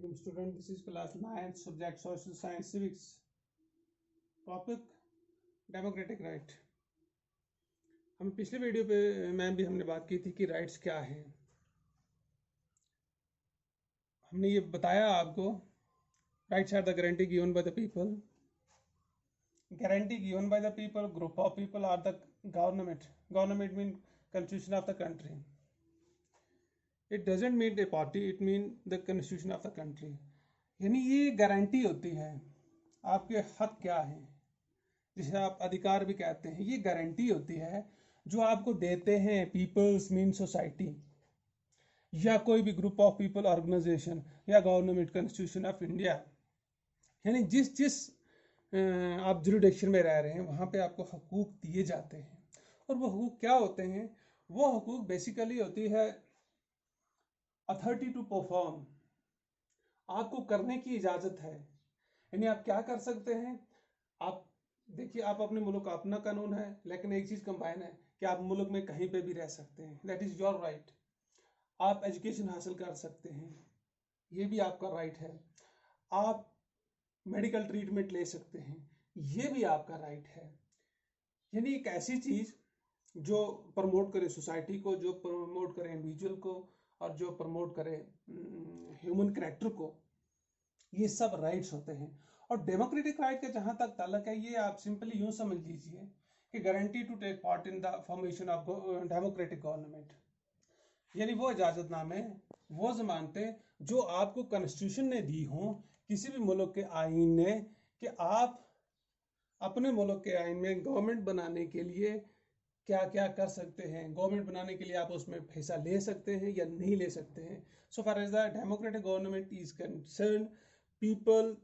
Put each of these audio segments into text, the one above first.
Welcome student, this is class 9 subject social science civics, topic democratic right। हम पिछले video पे ma'am भी हमने बात की थी कि राइट्स क्या हैं। हमने ये बताया आपको, rights are the guarantee given by the people, guarantee given by the people, group of people are the government mean constitution of the country. It doesn't mean a party, it mean the constitution of the country. यानी ये guarantee होती है आपके हक क्या हैं, जिसे आप अधिकार भी कहते हैं। ये गारंटी होती है जो आपको देते हैं पीपल्स मीन सोसाइटी या कोई भी ग्रुप ऑफ पीपल ऑर्गेनाइजेशन या गवर्नमेंट कॉन्स्टिट्यूशन ऑफ इंडिया। यानी जिस जिस आप जुरिडिक्शन में रह रहे हैं वहाँ पे आपको हकूक दिए जाते हैं। और वो हकूक क्या होते हैं? वो हकूक बेसिकली होती है अथॉरिटी टू परफॉर्म, आपको करने की इजाजत है। यानी आप क्या कर सकते हैं? आप देखिए, आप अपने मुल्क का अपना कानून है, लेकिन एक चीज कंबाइन है कि आप मुल्क में कहीं पे भी रह सकते हैं, दैट इज योर राइट। आप एजुकेशन हासिल कर सकते हैं, ये भी आपका राइट है। आप मेडिकल ट्रीटमेंट ले सकते हैं, ये भी आपका राइट है। यानी एक ऐसी चीज जो प्रमोट करे सोसाइटी को, जो प्रमोट करे इंडिविजुअल को, और जो प्रमोट करे ह्यूमन कैरेक्टर को, ये सब राइट्स होते हैं। और डेमोक्रेटिक राइट का जहां तक ताल्लुक है, ये आप सिंपली यूं समझ लीजिए कि guarantee to take part in the formation of democratic government. यानी वो इजाजतनामे, वो जमानतें जो आपको कॉन्स्टिट्यूशन ने दी हों, किसी भी मुल्क के आईन ने, कि आप अपने मुल्क के आईन में गवर्नमेंट बनाने के लिए क्या क्या कर सकते हैं। गवर्नमेंट बनाने के लिए आप उसमें हिस्सा ले सकते हैं या नहीं ले सकते हैं। So far as the democratic government is concern, people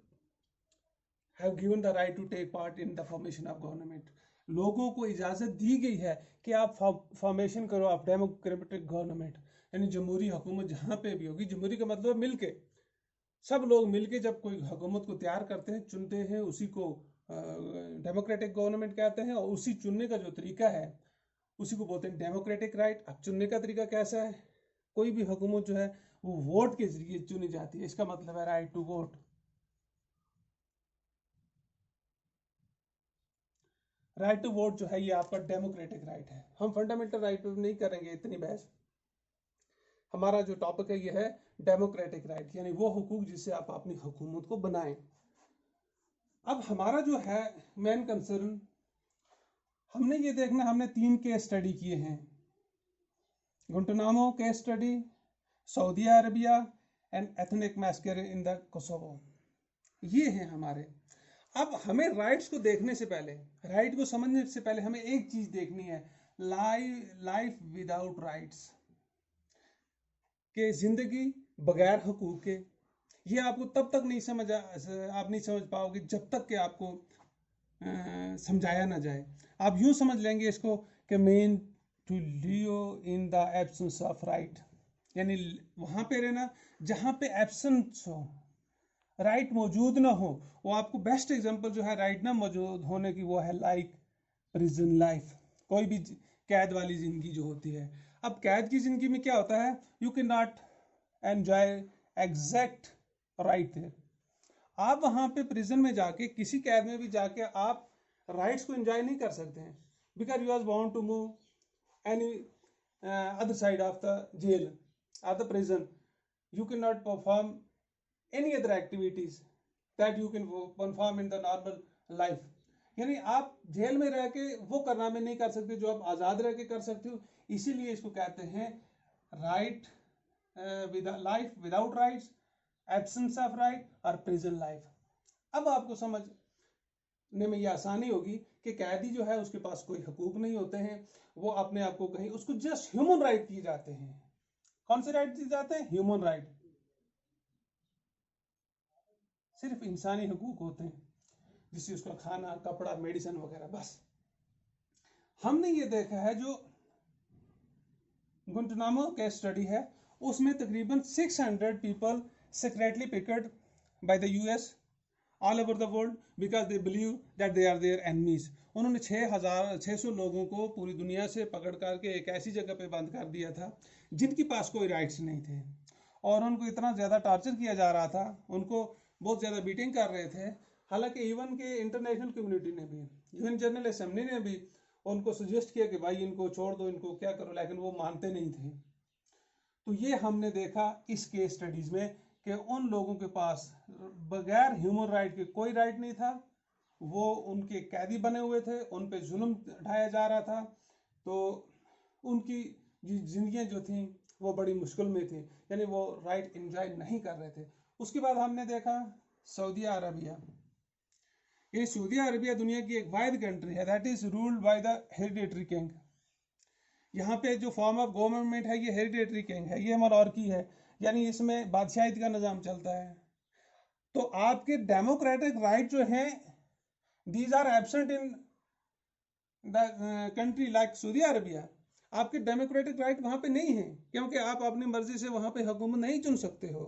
have given the right to take part in the formation of government. लोगों को इजाजत दी गई है कि आप फॉर्मेशन करो ऑफ डेमोक्रेटिक गवर्नमेंट। यानी जमहूरी हुकूमत जहां पे भी होगी, जमहूरी का मतलब मिलके, सब लोग मिलके जब कोई हुकूमत को तैयार करते हैं, चुनते हैं, उसी को डेमोक्रेटिक गवर्नमेंट कहते हैं। और उसी चुनने का जो तरीका है उसी को बोलते हैं डेमोक्रेटिक राइट। अब चुनने का तरीका कैसा है? कोई भी हुकूमत जो है वो वोट के जरिए चुनी जाती है, इसका मतलब है right to vote. Right to vote जो है ये आपका डेमोक्रेटिक राइट है। हम फंडामेंटल राइट पर नहीं करेंगे इतनी बहस। हमारा जो टॉपिक है ये है डेमोक्रेटिक राइट, यानी वो हुकूक जिससे आप अपनी हुकूमत को बनाएं। अब हमारा जो है मेन कंसर्न, हमने ये देखना, हमने 3 केस स्टडी किए हैं। Guantanamo case study, Saudi Arabia and ethnic massacre in the Kosovo, ये हैं हमारे। अब हमें राइट्स को देखने से पहले, राइट को समझने से पहले हमें एक चीज देखनी है, लाइफ विदाउट राइट्स, के जिंदगी बगैर हुकूक के। ये आपको तब तक नहीं आप नहीं समझ पाओगे जब तक कि आपको समझाया ना जाए। आप यूं समझ लेंगे इसको कि men to live in the absence of right, यानी वहां पे रहना जहां पे एब्सेंस हो, राइट मौजूद ना हो। वो आपको बेस्ट एग्जांपल जो है राइट ना मौजूद होने की, वो है लाइक प्रिजन लाइफ, कोई भी कैद वाली जिंदगी जो होती है। अब कैद की जिंदगी में क्या होता है? You can not enjoy exact right there. आप वहां पे प्रिजन में जाके, किसी कैद में भी जाके आप राइट्स को एंजॉय नहीं कर सकते हैं, because you are bound to move any other side of the jail of the prison. You can not perform any other activities that you can perform in the normal life। यानी आप jail में रह के वो करना में नहीं कर सकते जो आप आजाद रह के कर सकते हो। इसीलिए इसको कहते हैं right life without rights, absence of right और प्रिजन लाइफ। अब आपको समझने में ये आसानी होगी कि कैदी जो है उसके पास कोई हकूक नहीं होते हैं, वो अपने आप को कहीं, उसको जस्ट ह्यूमन राइट दिए जाते हैं। कौन से राइट दिए जाते हैं? ह्यूमन राइट, सिर्फ इंसानी हकूक होते हैं, जिससे उसका खाना, कपड़ा, मेडिसिन वगैरह, बस। हमने ये देखा है जो गुंटनामो केस स्टडी है, उसमें तकरीबन 600 people secretly picked by the US all over the world because they believe that they are their enemies. उन्होंने 600 लोगों को पूरी दुनिया से पकड़ करके एक ऐसी जगह पे बंद कर दिया था जिनके पास कोई राइट्स नहीं थे, और उनको इतना ज़्यादा टॉर्चर किया जा रहा था, उनको बहुत ज़्यादा बीटिंग कर रहे थे। हालांकि इवन के इंटरनेशनल कम्युनिटी ने भी, यूएन जनरल असेंबली ने भी उनको सजेस्ट किया कि भाई इनको छोड़ दो, इनको क्या करो, लेकिन वो मानते नहीं थे। तो ये हमने देखा इस केस स्टडीज में कि उन लोगों के पास बगैर ह्यूमन राइट के कोई राइट नहीं था, वो उनके कैदी बने हुए थे, उन पे जुल्म ढाया जा रहा था, तो उनकी जिंदगियां जो थी वो बड़ी मुश्किल में थी, यानी वो राइट एंजॉय नहीं कर रहे थे। उसके बाद हमने देखा सऊदी अरबिया। ये सऊदी अरबिया दुनिया की एक वाहिद कंट्री है that is ruled by the hereditary king. यहाँ पे जो फॉर्म ऑफ गवर्नमेंट है ये हेरिडेटरी किंग है, ये मोनार्की है, यानी इसमें बादशाहियत का निज़ाम चलता है। तो आपके डेमोक्रेटिक राइट जो हैं these are absent in the country like Saudi Arabia. आपके डेमोक्रेटिक राइट वहां पे नहीं है, क्योंकि आप अपनी मर्जी से वहां पे हुकूमत नहीं चुन सकते हो।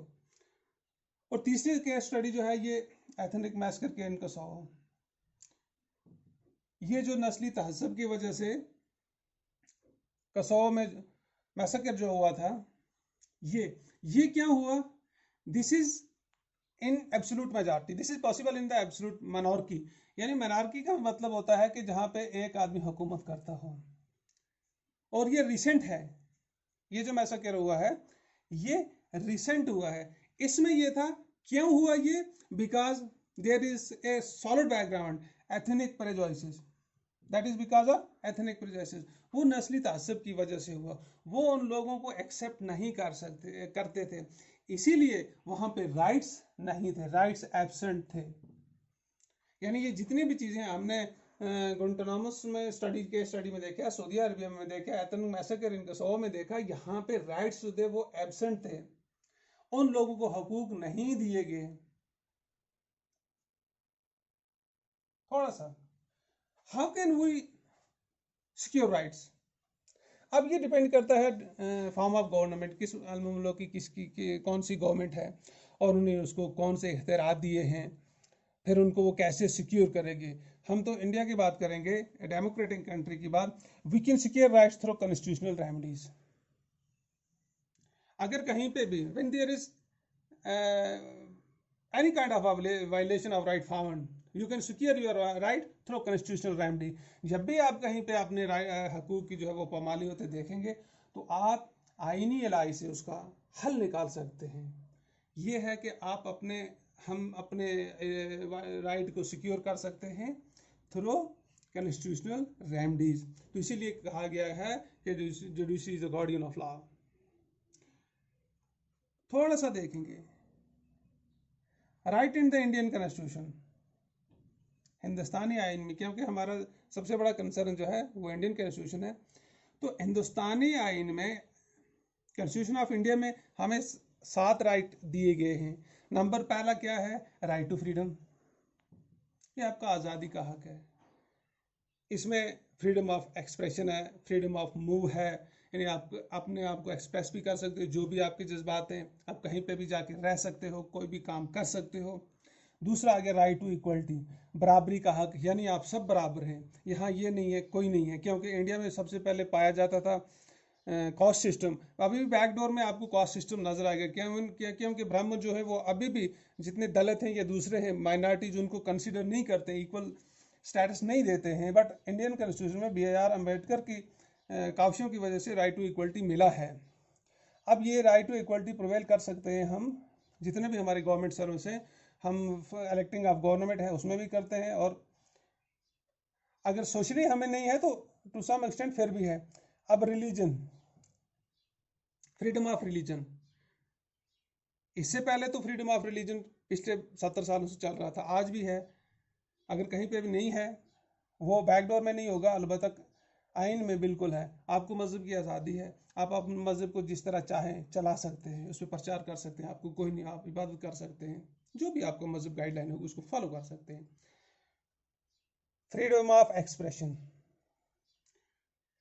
और तीसरी केस स्टडी जो है ये एथनिक मैसकर के इनका सौ, ये जो नस्ली तहज़्ज़ुब की वजह से कसौ में मैसेकर जो हुआ था, ये क्या हुआ? This is in absolute majority, this is possible in the absolute monarchy. यानी मोनार्की का मतलब होता है कि जहां पे एक आदमी हुकूमत करता हो। और ये रिसेंट है, ये जो मैसेकर हुआ है ये रिसेंट हुआ है। इसमें ये था, क्यों हुआ ये? Because there is a solid background ethnic prejudice, that is because of ethnic prejudice. वो नस्ली तासब की वजह से हुआ, वो उन लोगों को एक्सेप्ट नहीं करते थे, इसीलिए वहां पे राइट्स नहीं थे, राइट्स एब्सेंट थे। यानी ये जितनी भी चीजें हमने गुंटनामस में स्टडी में देखा, सऊदी अरबिया में देखा, एथनिक मैसेकर इन कसौ में देखा, यहाँ पे राइट्स जो थे वो एब्सेंट थे, उन लोगों को हकूक नहीं दिए गए। थोड़ा सा how can we secure rights? अब ये डिपेंड करता है फॉर्म ऑफ गवर्नमेंट, किस मुल्क की किसकी कौन सी गवर्नमेंट है और उन्हें उसको कौन से इख्तियार दिए हैं, फिर उनको वो कैसे सिक्योर करेंगे। हम तो इंडिया की बात करेंगे, डेमोक्रेटिक कंट्री की बात। We can secure rights through constitutional remedies. अगर कहीं पे भी when there is any kind of violation of right found, you can secure your right through constitutional remedy. जब भी आप कहीं पे अपने हकूक की जो है वो पामाली होते देखेंगे, तो आप आईनी इलाही से उसका हल निकाल सकते हैं। ये है कि हम अपने राइट को सिक्योर कर सकते हैं थ्रू कॉन्स्टिट्यूशनल रेमेडीज। तो इसीलिए कहा गया है कि judiciary is the guardian of law. थोड़ा सा देखेंगे right in the Indian constitution, हिंदुस्तानी आइन में, क्योंकि हमारा सबसे बड़ा कंसर्न जो है वो इंडियन कॉन्स्टिट्यूशन है। तो हिंदुस्तानी आइन में, कॉन्स्टिट्यूशन ऑफ इंडिया में हमें 7 राइट दिए गए हैं। नंबर पहला क्या है? राइट टू फ्रीडम, ये आपका आज़ादी का हक है। इसमें फ्रीडम ऑफ एक्सप्रेशन है, फ्रीडम ऑफ मूव है, यानी आप अपने आप को एक्सप्रेस भी कर सकते हो, जो भी आपके जज्बात हैं, आप कहीं पे भी जाके रह सकते हो, कोई भी काम कर सकते हो। दूसरा आ गया राइट टू इक्वलिटी, बराबरी का हक, यानी आप सब बराबर हैं। यहाँ ये नहीं है कोई नहीं है, क्योंकि इंडिया में सबसे पहले पाया जाता था कास्ट सिस्टम। अभी भी बैकडोर में आपको कास्ट सिस्टम नजर आएगा, क्योंकि ब्राह्मण जो है वो अभी भी जितने दलित हैं या दूसरे हैं माइनॉरिटीज, उनको कंसिडर नहीं करते, इक्वल स्टेटस नहीं देते हैं। बट इंडियन कॉन्स्टिट्यूशन में B.R. अम्बेडकर की काविशों की वजह से राइट टू इक्वलिटी मिला है। अब ये राइट टू इक्वलिटी प्रोवेल कर सकते हैं हम, जितने भी हमारे गवर्नमेंट सर्विस हैं, हम इलेक्टिंग ऑफ गवर्नमेंट है उसमें भी करते हैं, और अगर सोशली हमें नहीं है तो टू सम एक्सटेंट फिर भी है। अब रिलीजन, फ्रीडम ऑफ रिलीजन, इससे पहले तो फ्रीडम ऑफ रिलीजन पिछले 70 सालों से चल रहा था, आज भी है। अगर कहीं पे भी नहीं है, वो बैकडोर में नहीं होगा, अलबत्ता आइन में बिल्कुल है। आपको मजहब की आज़ादी है, आप अपने मजहब को जिस तरह चाहें चला सकते हैं, उस पर प्रचार कर सकते हैं, आपको कोई नहीं, आप इबादत कर सकते हैं, जो भी आपका मजहब गाइडलाइन होगी उसको फॉलो कर सकते हैं। फ्रीडम ऑफ एक्सप्रेशन,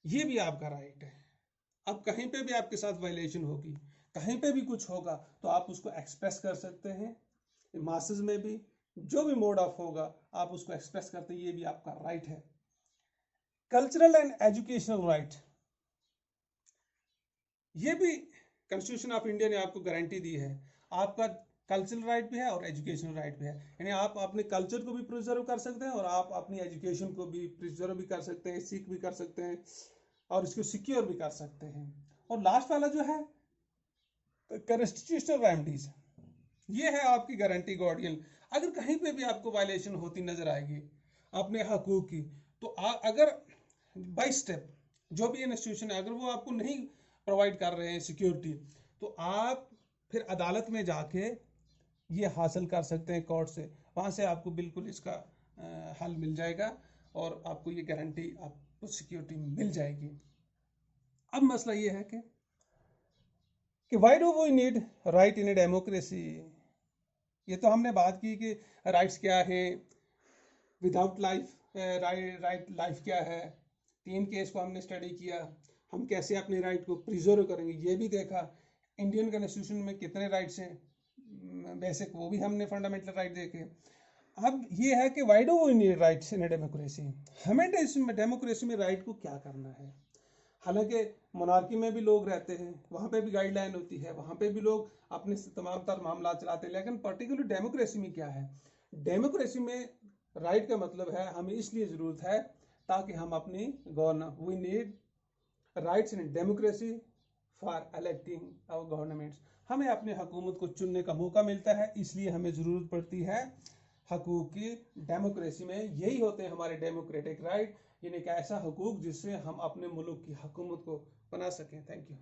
ये भी आपका राइट है। अब कहीं पे भी आपके साथ वायलेशन होगी, कहीं पे भी कुछ होगा, तो आप उसको एक्सप्रेस कर सकते हैं, मासेस में भी जो भी मोड ऑफ होगा आप उसको एक्सप्रेस करते हैं, ये भी आपका राइट है। कल्चरल एंड एजुकेशनल राइट, ये भी कॉन्स्टिट्यूशन ऑफ इंडिया ने आपको गारंटी दी है, आपका कल्चरल राइट भी है और एजुकेशनल राइट भी है, यानी आप अपने कल्चर को भी प्रिजर्व कर सकते हैं और आप अपनी एजुकेशन को भी प्रिजर्व भी कर सकते हैं, सीख भी कर सकते हैं और इसको सिक्योर भी कर सकते हैं। और लास्ट वाला जो है कॉन्स्टिट्यूशनल रेमेडीज, ये है आपकी गारंटी गार्डियन। अगर कहीं पे भी आपको वायलेशन होती नजर आएगी अपने हकूक की, तो अगर बाई स्टेप जो भी इंस्टीट्यूशन है अगर वो आपको नहीं प्रोवाइड कर रहे हैं सिक्योरिटी, तो आप फिर अदालत में जाके ये हासिल कर सकते हैं कोर्ट से, वहाँ से आपको बिल्कुल इसका हल मिल जाएगा और आपको ये गारंटी, आपको सिक्योरिटी मिल जाएगी। अब मसला ये है कि why do we need right in a democracy. ये तो हमने बात की कि राइट्स क्या है, विदाउट लाइफ राइट लाइफ क्या है, 3 केस को हमने स्टडी किया, हम कैसे अपने राइट को प्रिजर्व करेंगे ये भी देखा, इंडियन कॉन्स्टिट्यूशन में कितने राइट्स हैं बेसिक, वो भी हमने फंडामेंटल राइट देखे। अब ये है कि why do we need rights in a democracy, हमें डेमोक्रेसी में राइट को क्या करना है। हालांकि मोनार्की में भी लोग रहते हैं, वहाँ पे भी गाइडलाइन होती है, वहाँ पे भी लोग अपने तमाम तर मामला चलाते हैं, लेकिन पर्टिकुलर डेमोक्रेसी में क्या है। डेमोक्रेसी में राइट का मतलब है हमें इसलिए ज़रूरत है ताकि हम अपनी we need rights in democracy for electing our governments, हमें अपने हुकूमत को चुनने का मौका मिलता है, इसलिए हमें ज़रूरत पड़ती है हकूक़ की डेमोक्रेसी में। यही होते हैं हमारे डेमोक्रेटिक राइट, यानी एक ऐसा हकूक़ जिससे हम अपने मुल्क की हुकूमत को बना सकें। Thank you.